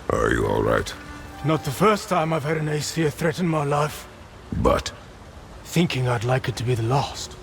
Are you all right? Not the first time I've had an Aesir threaten my life. But Thinking I'd like it to be the last.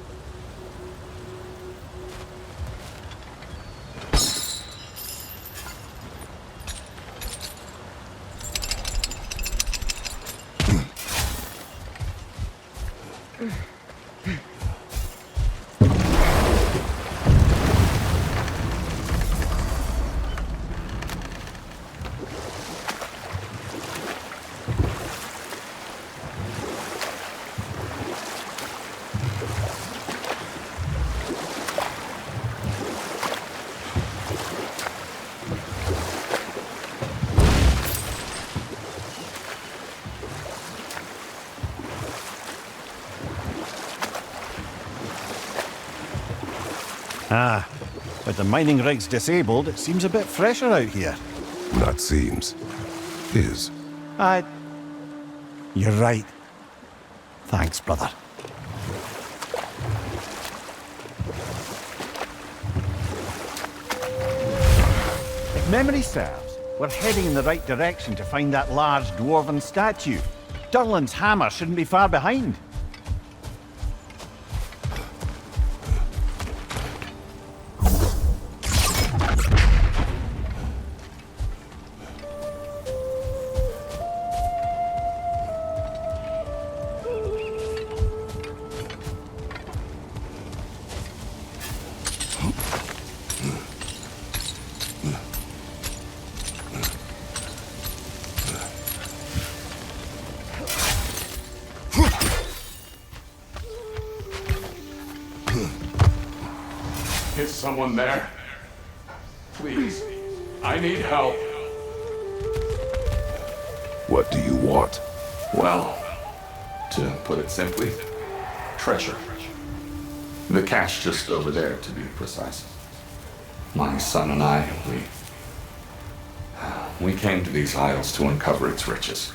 Ah, with the mining rigs disabled, it seems a bit fresher out here. not seems. Is. You're right. Thanks, brother. If memory serves, we're heading in the right direction to find that large dwarven statue. Durlin's hammer shouldn't be far behind. Is someone there? Please, I need help. What do you want? Well, to put it simply, treasure. The cache just over there, to be precise. My son and I, we came to these isles to uncover its riches.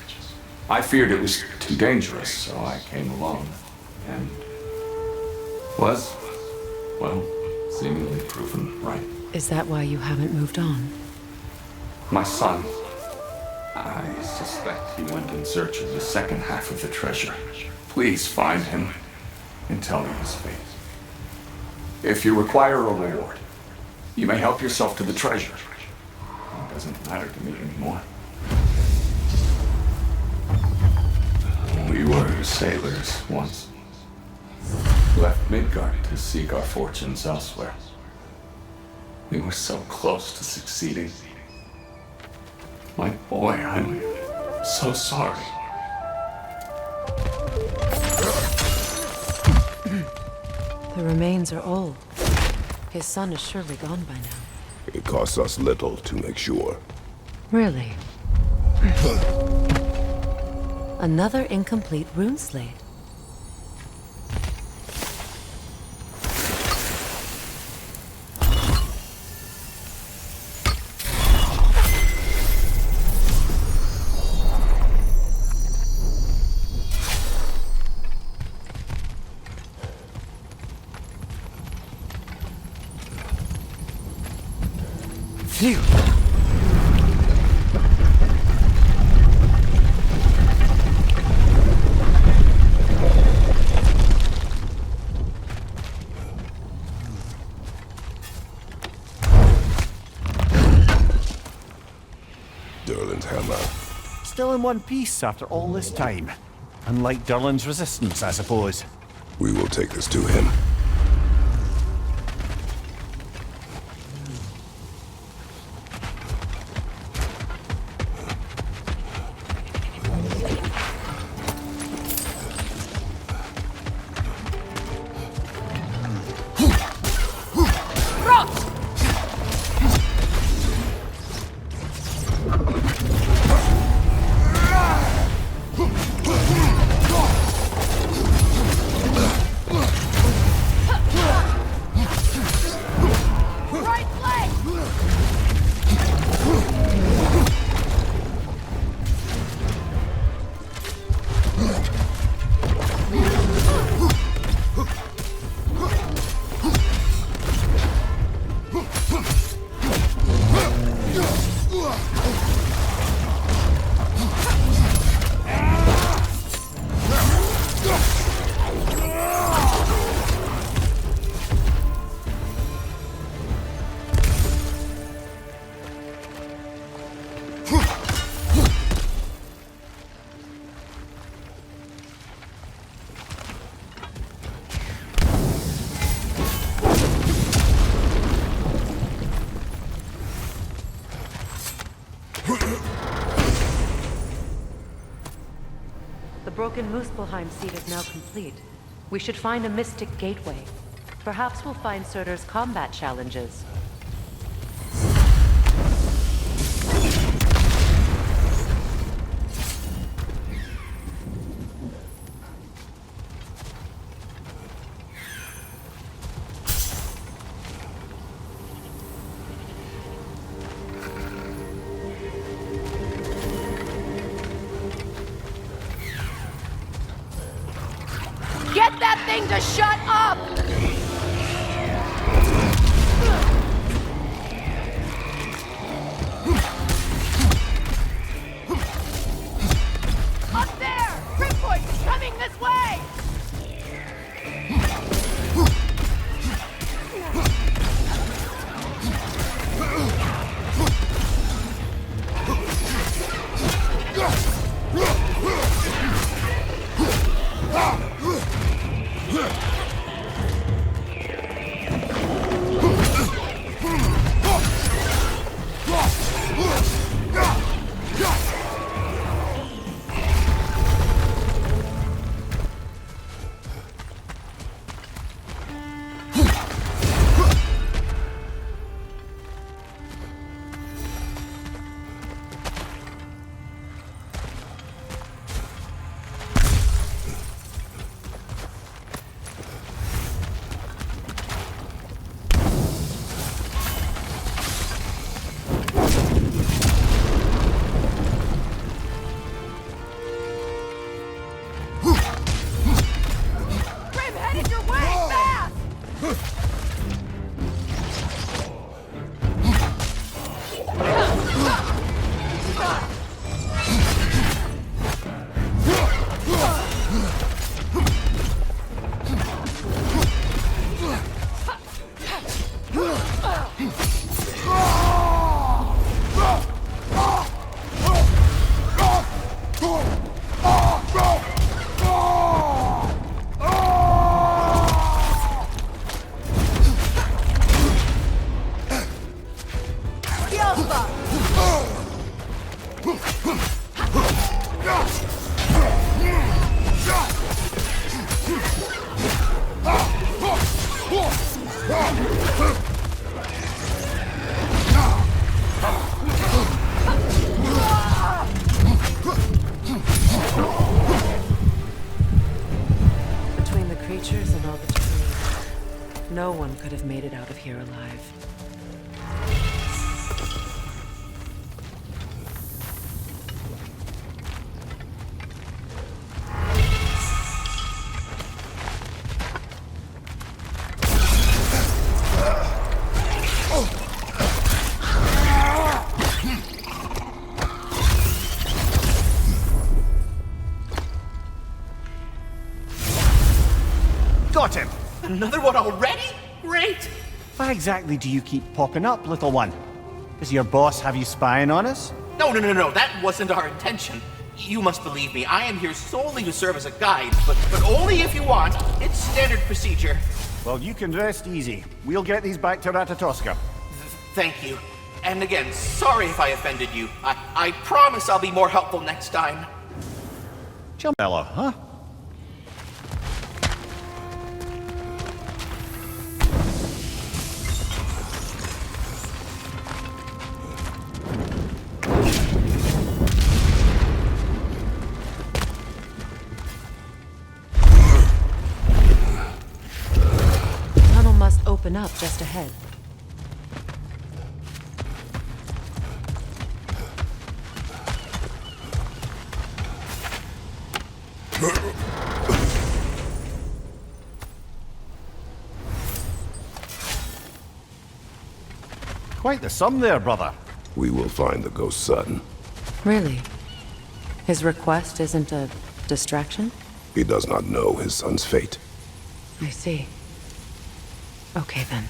I feared it was too dangerous, so I came alone, and was, well, seemingly proven right. Is that why you haven't moved on? My son, I suspect he went in search of the second half of the treasure. Please find him and tell me his fate. If you require a reward, you may help yourself to the treasure. It doesn't matter to me anymore. We were sailors once. Left Midgard to seek our fortunes elsewhere. We were so close to succeeding. My boy, I'm so sorry. The remains are old. His son is surely gone by now. It costs us little to make sure. Really? Another incomplete rune slate. Phew! Durlin's hammer. Still in one piece after all this time. Unlike Durlin's resistance, I suppose. We will take this to him. The broken Muspelheim seat is now complete. We should find a mystic gateway. Perhaps we'll find Surtur's combat challenges. Get that thing to shut up! Up there! Grimpoint is coming this way! Between the creatures and all the trees, no one could have made it out of here alive. Got him! Another one already? Great! Why exactly do you keep popping up, little one? Does your boss have you spying on us? No, that wasn't our intention. You must believe me, I am here solely to serve as a guide, but only if you want. It's standard procedure. Well, you can rest easy. We'll get these back to Ratatoska. Thank you. And again, sorry if I offended you. I promise I'll be more helpful next time. Chumella, huh? Open up just ahead. Quite the sum there, brother. We will find the ghost son. Really? His request isn't a distraction? He does not know his son's fate. I see. Okay, then.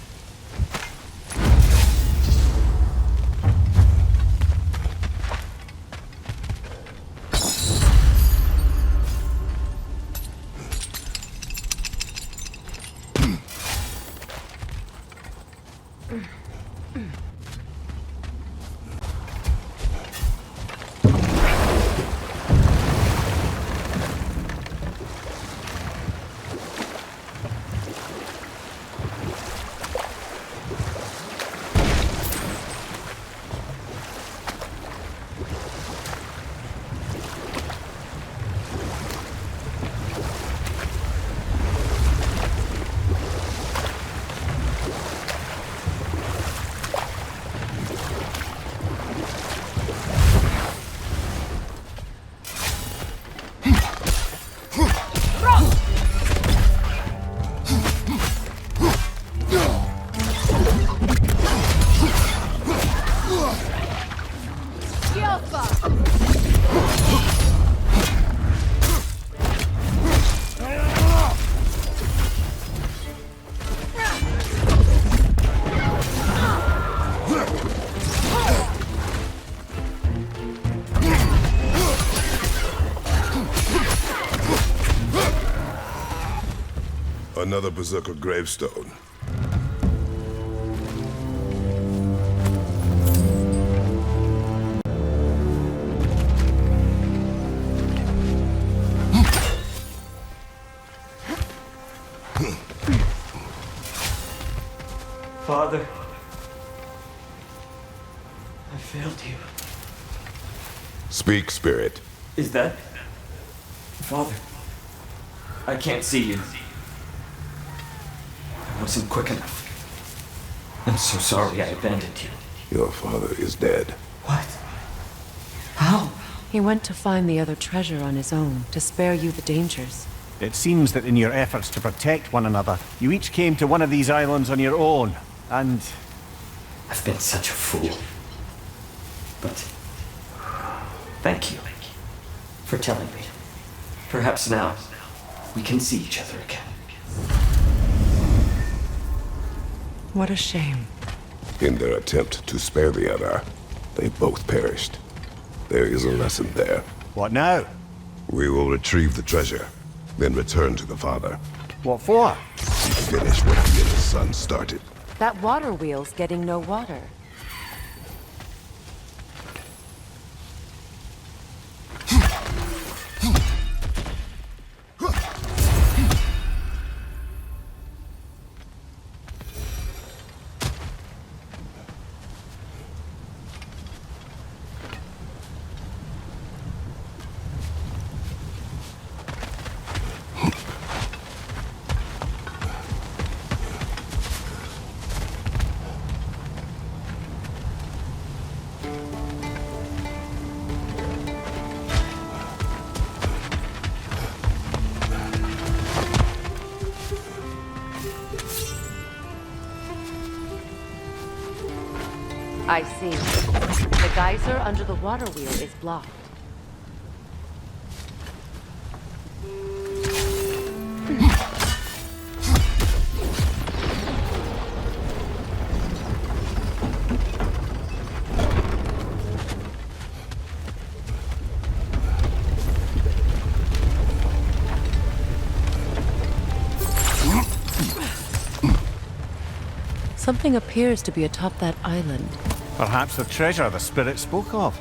yourself up! Another Berserker gravestone. Father, I failed you. Speak, spirit. Is that... Father, I can't see you. I wasn't quick enough. I'm so sorry I abandoned you. Your father is dead. What? How? He went to find the other treasure on his own, to spare you the dangers. It seems that in your efforts to protect one another, you each came to one of these islands on your own, and... I've been such a fool. But... thank you for telling me. Perhaps now, we can see each other again. What a shame. In their attempt to spare the other, they both perished. There is a lesson there. What now? We will retrieve the treasure, then return to the father. What for? Finish what he and his son started. That water wheel's getting no water. I see. The geyser under the water wheel is blocked. Something appears to be atop that island. Perhaps the treasure the spirit spoke of.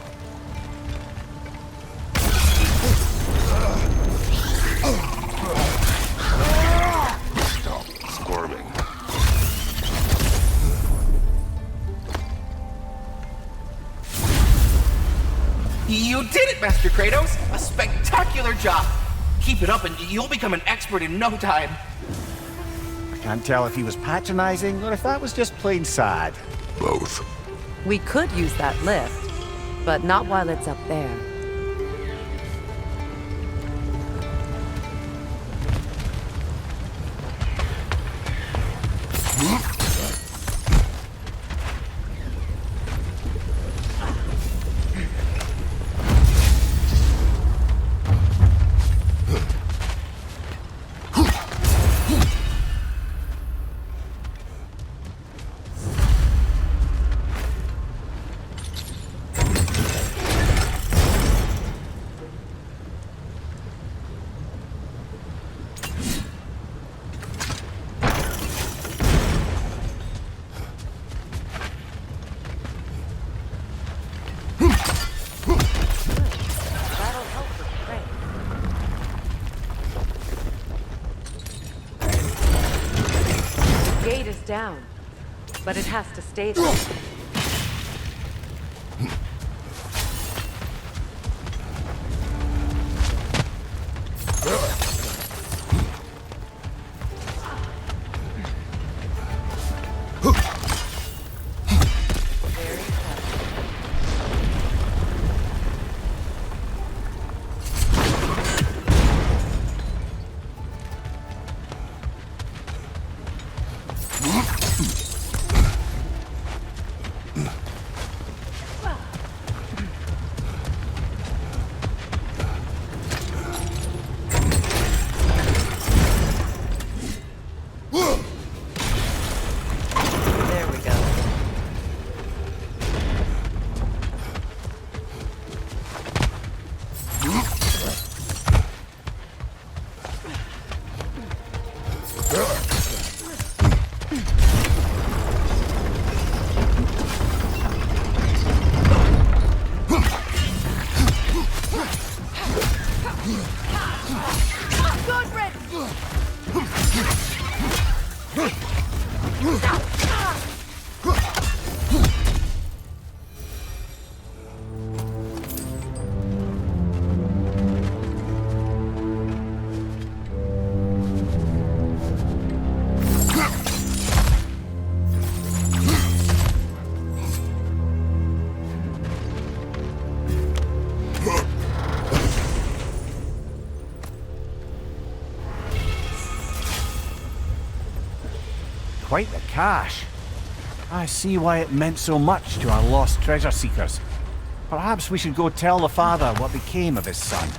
Stop squirming. You did it, Master Kratos! A spectacular job! Keep it up and you'll become an expert in no time. I can't tell if he was patronizing or if that was just plain sad. Both. We could use that lift, but not while it's up there. Down, but it has to stay there. Quite the cache. I see why it meant so much to our lost treasure seekers. Perhaps we should go tell the father what became of his son.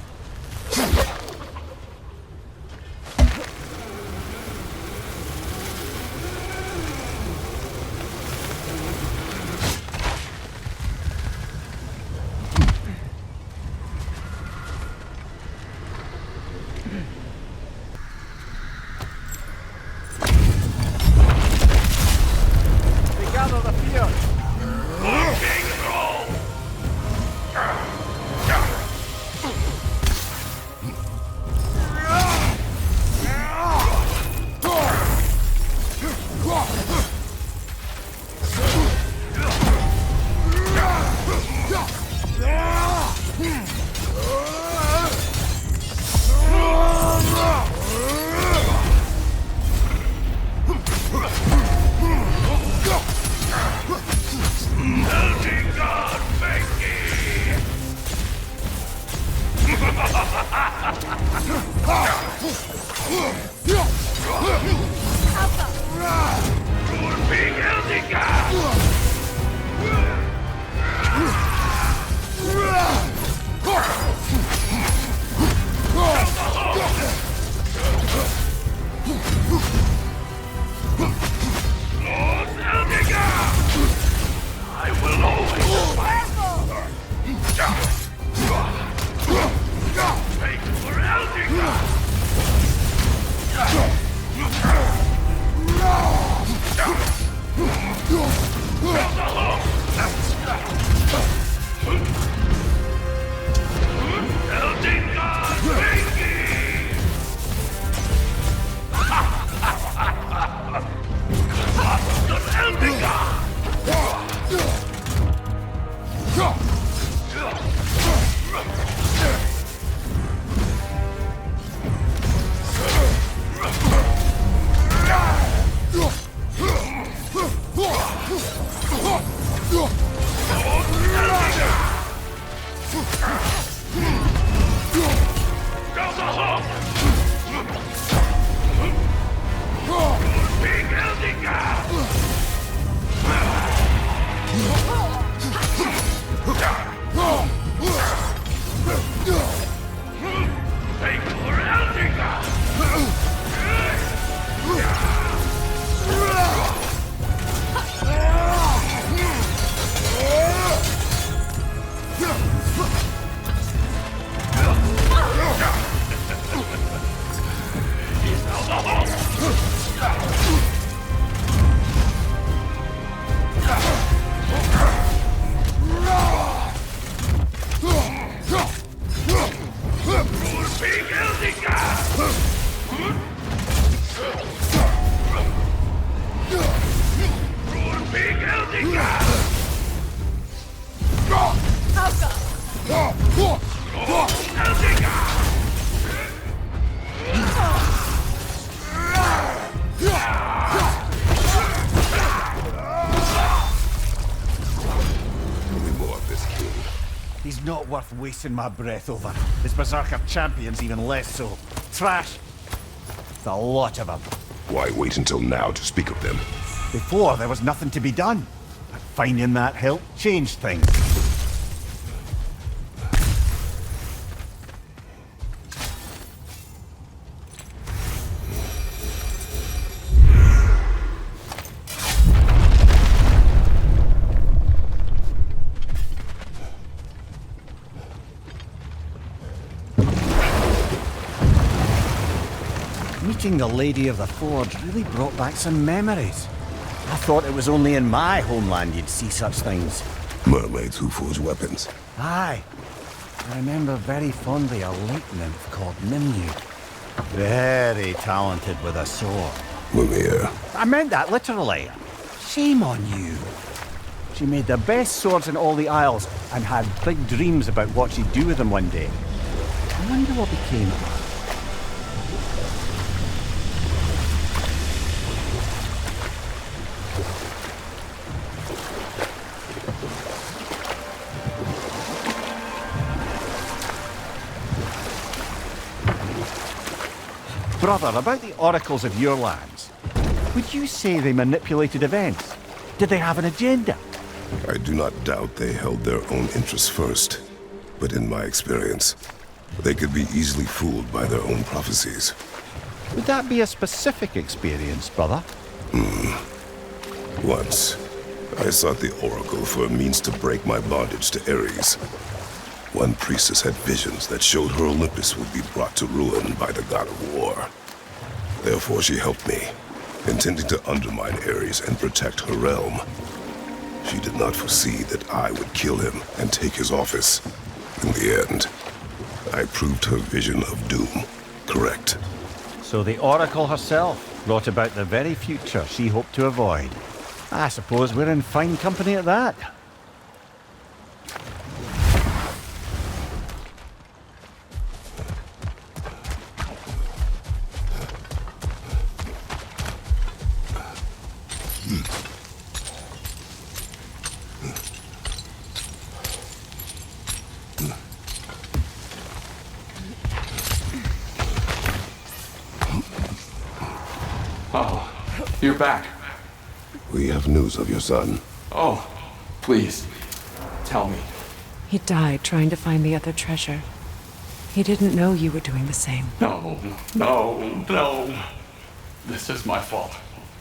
He's not worth wasting my breath over. His Berserker champion's even less so. Trash. The lot of them. Why wait until now to speak of them? Before, there was nothing to be done. But finding that help changed things. Meeting the Lady of the Forge really brought back some memories. I thought it was only in my homeland you'd see such things. Mermaids who forge weapons. Aye. I remember very fondly a lake nymph called Nimue. Very talented with a sword. Mimir. I meant that literally. Shame on you. She made the best swords in all the Isles and had big dreams about what she'd do with them one day. I wonder what became of her. Brother, about the oracles of your lands, would you say they manipulated events? Did they have an agenda? I do not doubt they held their own interests first, but in my experience, they could be easily fooled by their own prophecies. Would that be a specific experience, brother? Once, I sought the oracle for a means to break my bondage to Ares. One priestess had visions that showed her Olympus would be brought to ruin by the god of war. Therefore she helped me, intending to undermine Ares and protect her realm. She did not foresee that I would kill him and take his office. In the end, I proved her vision of doom correct. So the oracle herself brought about the very future she hoped to avoid. I suppose we're in fine company at that. Oh, you're back. We have news of your son. Oh, please, tell me. He died trying to find the other treasure. He didn't know you were doing the same. No. This is my fault.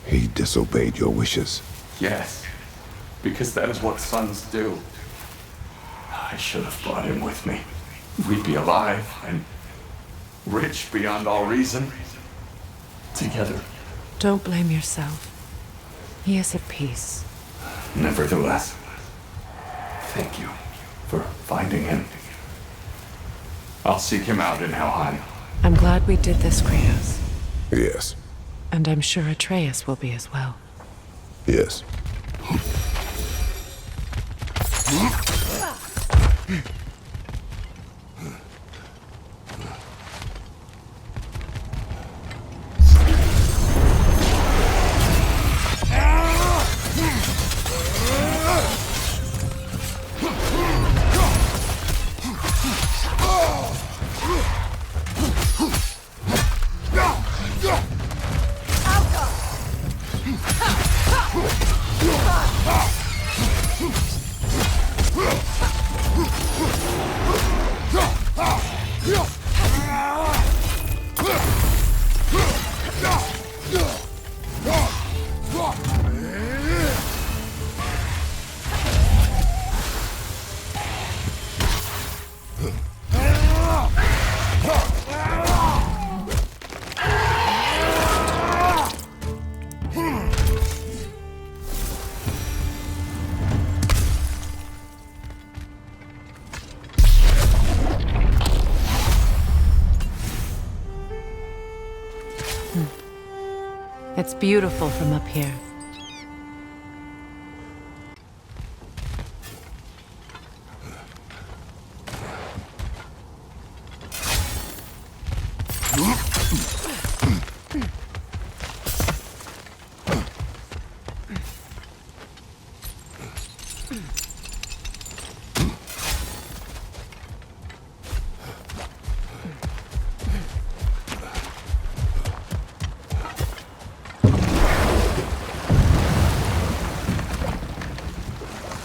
He disobeyed your wishes. Yes, because that is what sons do. I should have brought him with me. We'd be alive and rich beyond all reason. Together. Don't blame yourself. He is at peace. Nevertheless, thank you for finding him. I'll seek him out in Helheim. I'm glad we did this, Kratos. Yes. And I'm sure Atreus will be as well. Yes. It's beautiful from up here.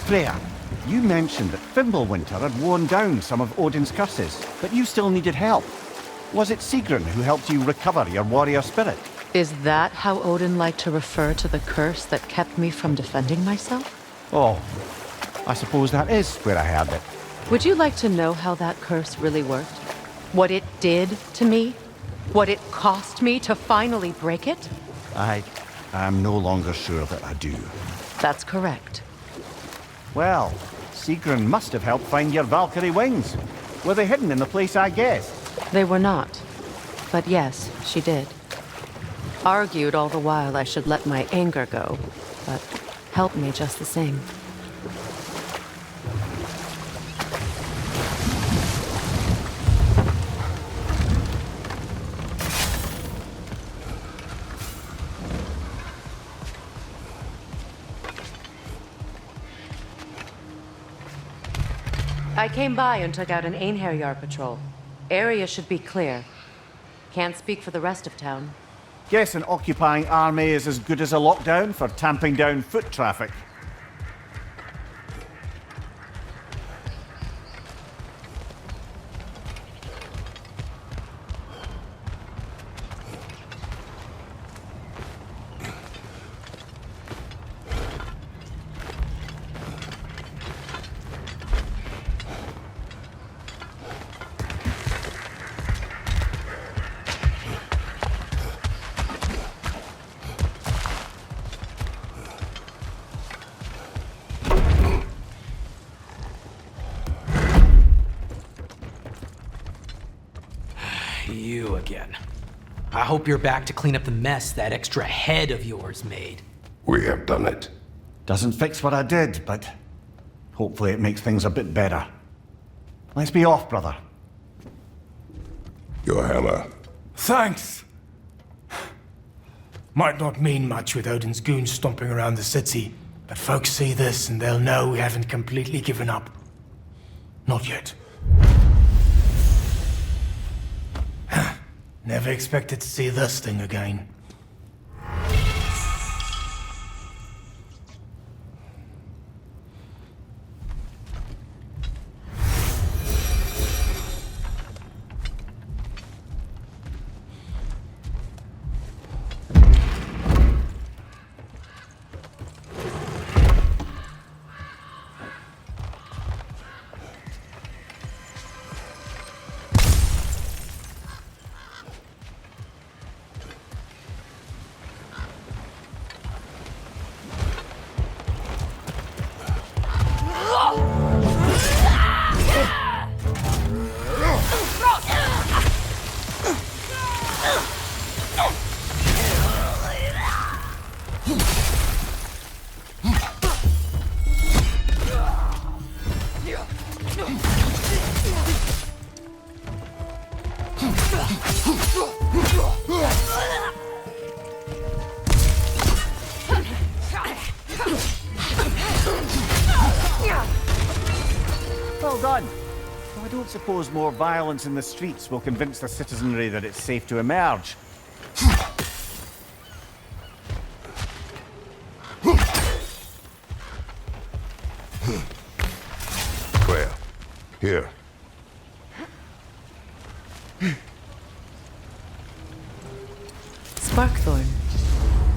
Freya, you mentioned that Fimbulwinter had worn down some of Odin's curses, but you still needed help. Was it Sigrun who helped you recover your warrior spirit? Is that how Odin liked to refer to the curse that kept me from defending myself? Oh, I suppose that is where I heard it. Would you like to know how that curse really worked? What it did to me? What it cost me to finally break it? I'm no longer sure that I do. That's correct. Well, Sigrun must have helped find your Valkyrie wings. Were they hidden in the place I guessed? They were not. But yes, she did. Argued all the while I should let my anger go, but helped me just the same. I came by and took out an Einherjar patrol. Area should be clear. Can't speak for the rest of town. Guess an occupying army is as good as a lockdown for tamping down foot traffic. You again. I hope you're back to clean up the mess that extra head of yours made. We have done it. Doesn't fix what I did, but hopefully it makes things a bit better. Let's be off, brother. Your hammer. Thanks! Might not mean much with Odin's goons stomping around the city, but folks see this and they'll know we haven't completely given up. Not yet. Never expected to see this thing again. Well done. Though I don't suppose more violence in the streets will convince the citizenry that it's safe to emerge. Claire, here. Sparkthorn,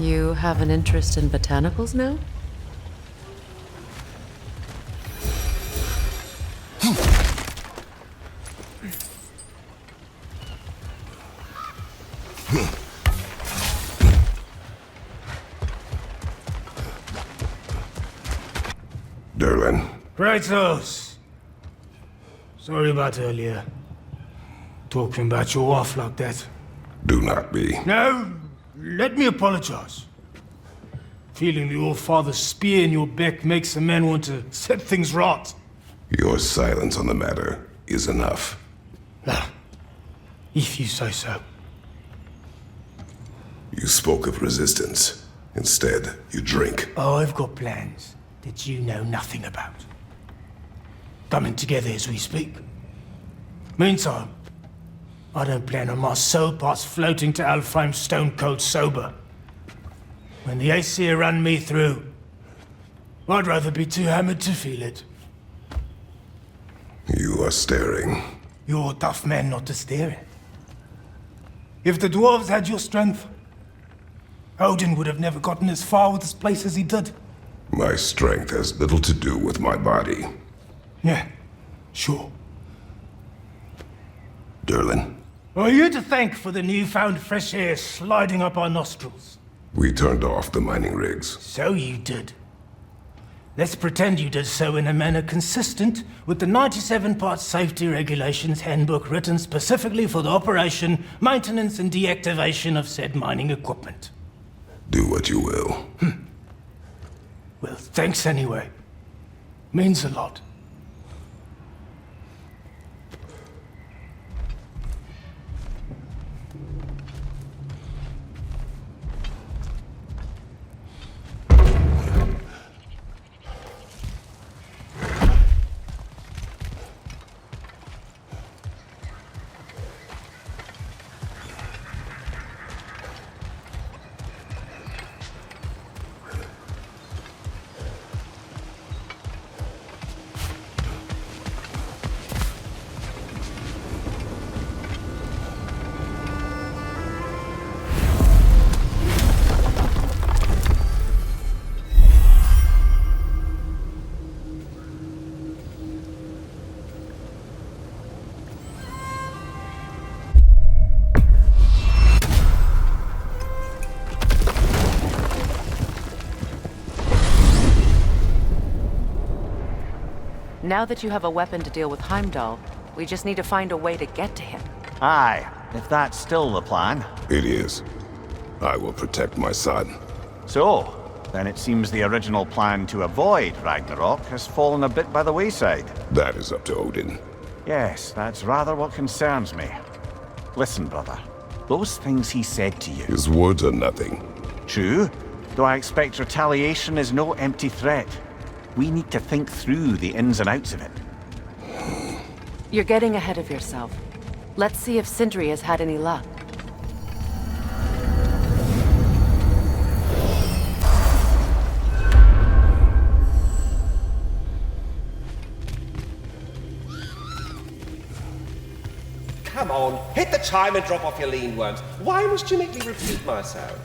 you have an interest in botanicals now? Derlin. Kratos! Sorry about earlier. Talking about your wife like that. Do not be. No, let me apologize. Feeling the All-Father's spear in your back makes a man want to set things right. Your silence on the matter is enough. Ah, if you say so. You spoke of resistance. Instead, you drink. Oh, I've got plans that you know nothing about. Coming together as we speak. Meantime, I don't plan on my soul parts floating to Alfheim stone cold sober. When the Aesir run me through, I'd rather be too hammered to feel it. You are staring. You're a tough man not to stare at. If the dwarves had your strength, Odin would have never gotten as far with this place as he did. My strength has little to do with my body. Yeah, sure. Derlin, Are you to thank for the newfound fresh air sliding up our nostrils? we turned off the mining rigs. So you did. Let's pretend you did so in a manner consistent with the 97-part safety regulations handbook written specifically for the operation, maintenance, and deactivation of said mining equipment. Do what you will. Well, thanks anyway. Means a lot. Now that you have a weapon to deal with Heimdall, we just need to find a way to get to him. Aye, if that's still the plan. It is. I will protect my son. So, then it seems the original plan to avoid Ragnarok has fallen a bit by the wayside. That is up to Odin. Yes, that's rather what concerns me. Listen, brother. Those things he said to you. His words are nothing. True, though I expect retaliation is no empty threat. We need to think through the ins and outs of it. You're getting ahead of yourself. Let's see if Sindri has had any luck. Come on, hit the chime and drop off your lean worms. Why must you make me repeat myself?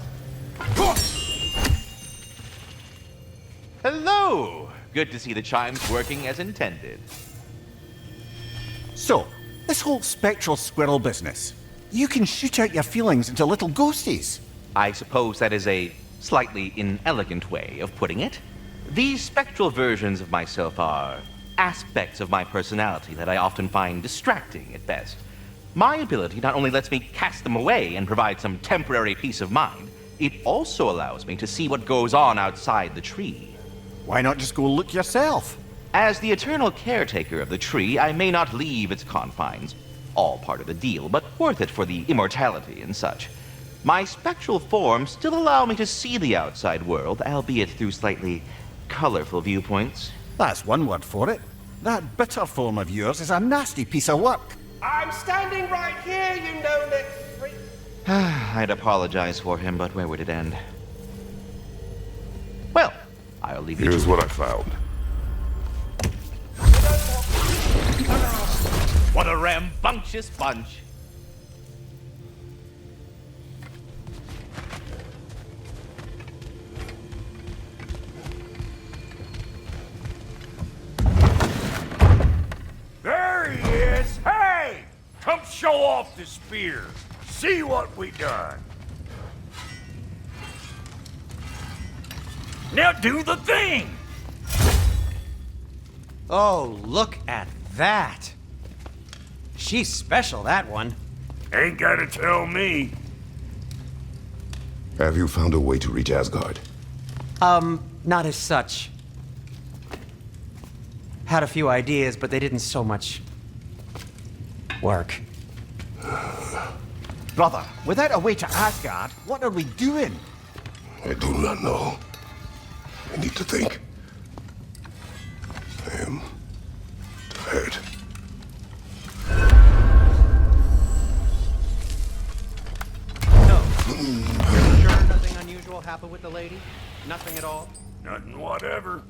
Hello! Good to see the chimes working as intended. So, this whole spectral squirrel business. You can shoot out your feelings into little ghosties. I suppose that is a slightly inelegant way of putting it. These spectral versions of myself are aspects of my personality that I often find distracting at best. My ability not only lets me cast them away and provide some temporary peace of mind, it also allows me to see what goes on outside the tree. Why not just go look yourself? As the eternal caretaker of the tree, I may not leave its confines. All part of the deal, but worth it for the immortality and such. My spectral forms still allow me to see the outside world, albeit through slightly colorful viewpoints. That's one word for it. That bitter form of yours is a nasty piece of work. I'm standing right here, you no-neck freak. I'd apologize for him, but where would it end? Well, I'll leave you Here's what I found. What a rambunctious bunch. There he is! Hey! Come show off the spear. See what we done. Now do the thing! Oh, look at that. She's special, that one. Ain't gotta tell me. Have you found a way to reach Asgard? Not as such. Had a few ideas, but they didn't so much work. Brother, without a way to Asgard, what are we doing? I do not know. I need to think. I am tired. You're sure nothing unusual happened with the lady? Nothing at all? Nothing whatever.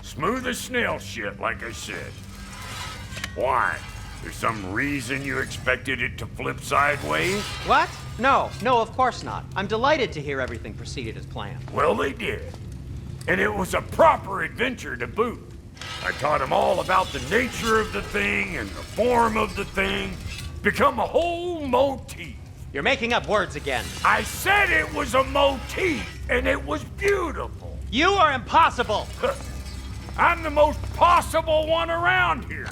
Smooth as snail shit, like I said. Why? There's some reason you expected it to flip sideways? What? No, of course not. I'm delighted to hear everything proceeded as planned. Well, they did. And it was a proper adventure to boot. I taught them all about the nature of the thing and the form of the thing. Become a whole motif. You're making up words again. I said it was a motif, and it was beautiful. You are impossible! I'm the most possible one around here.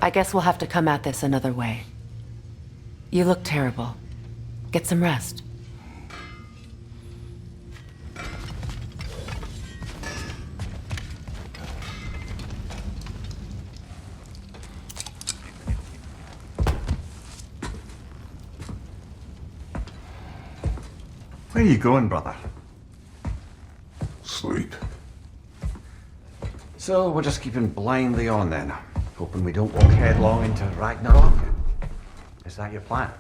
I guess we'll have to come at this another way. You look terrible. Get some rest. Where are you going, brother? Sleep. So we're just keeping blindly on then, hoping we don't walk headlong into Ragnarok? Is that your plan?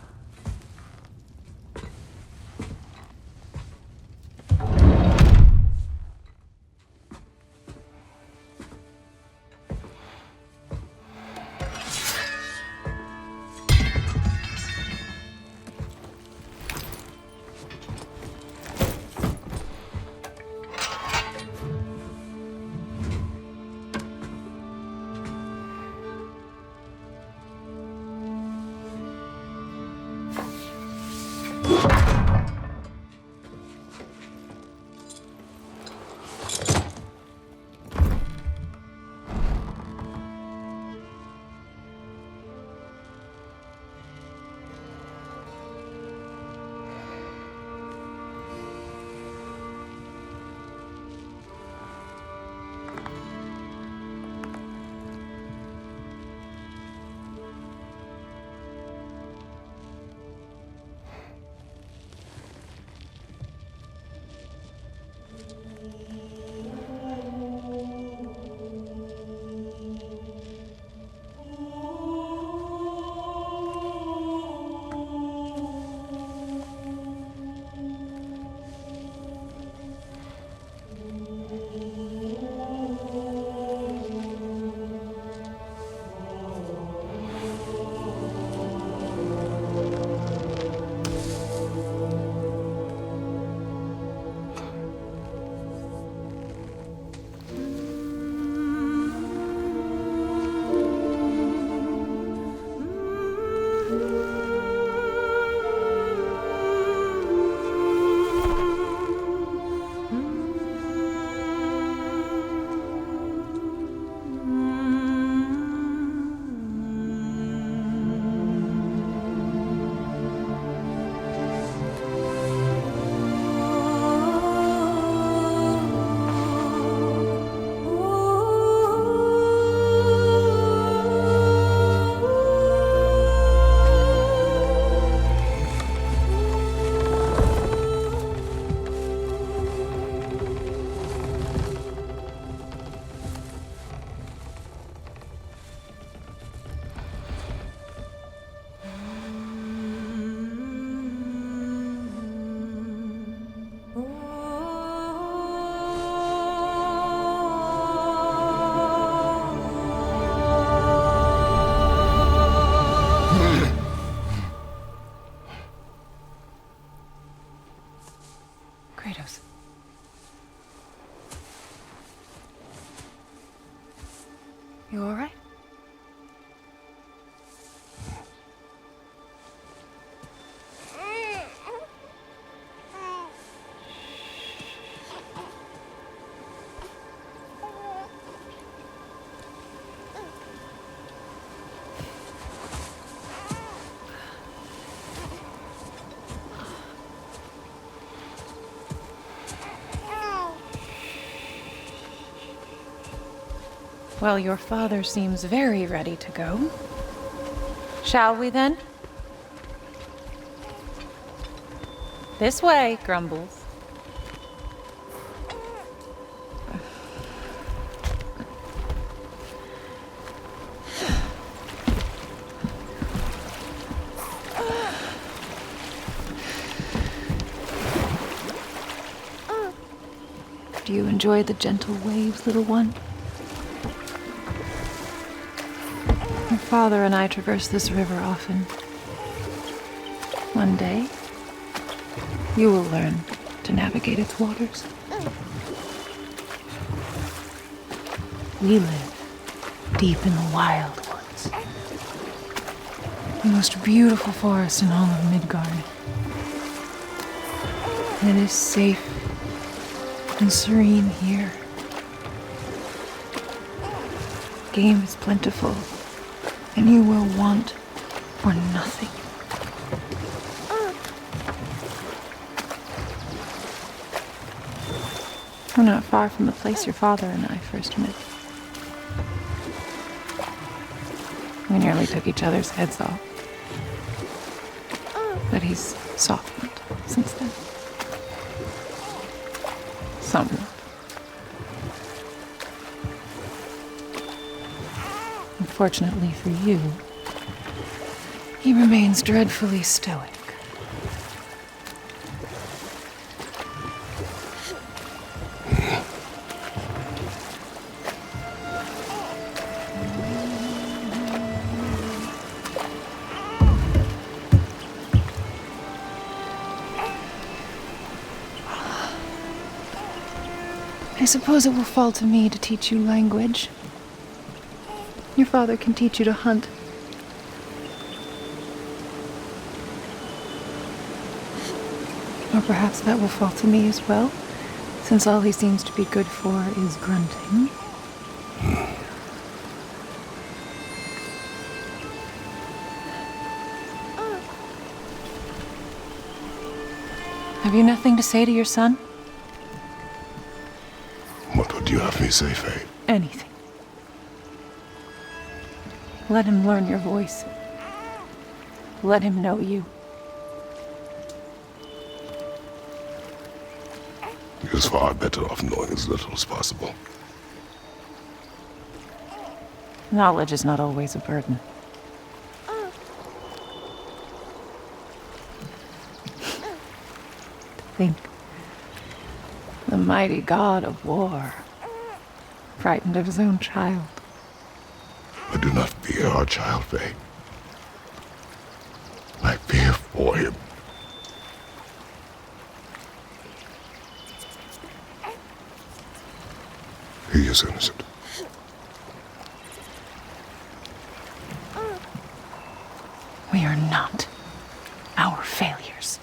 Kratos. You all right? Well, your father seems very ready to go. Shall we then? This way, Grumbles. Do you enjoy the gentle waves, little one? Your father and I traverse this river often. One day, you will learn to navigate its waters. We live deep in the wild woods. The most beautiful forest in all of Midgard. It is safe and serene here. Game is plentiful, and you will want for nothing. We're not far from the place your father and I first met. We nearly took each other's heads off. But he's softened since then. Somewhat. Unfortunately for you, he remains dreadfully stoic. I suppose it will fall to me to teach you language. Your father can teach you to hunt. Or perhaps that will fall to me as well, since all he seems to be good for is grunting. Have you nothing to say to your son? What would you have me say, Faye? Anything. Let him learn your voice. Let him know you. He is far better off knowing as little as possible. Knowledge is not always a burden. Think. The mighty god of war, frightened of his own child. I do not fear our child, Faye. I fear for him. He is innocent. We are not our failures.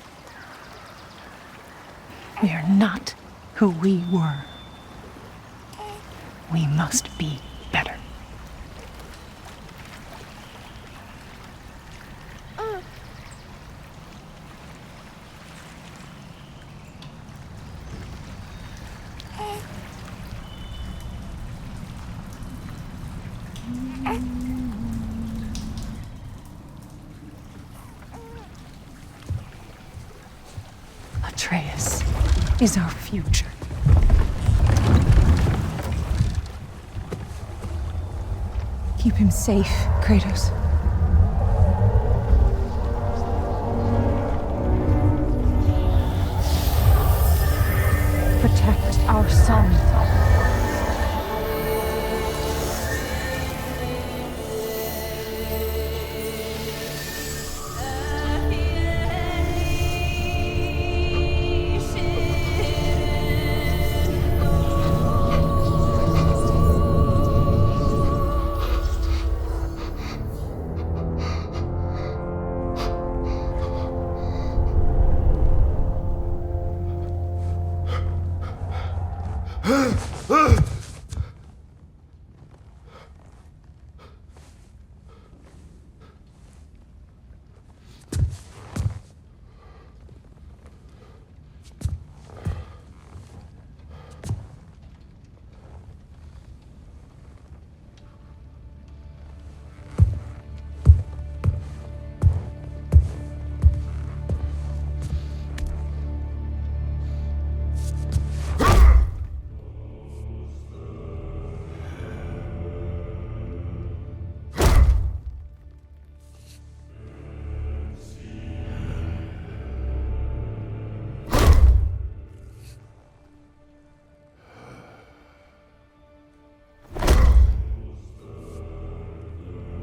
We are not who we were. We must be better. Atreus is our future. Keep him safe, Kratos. Protect our son. Ugh!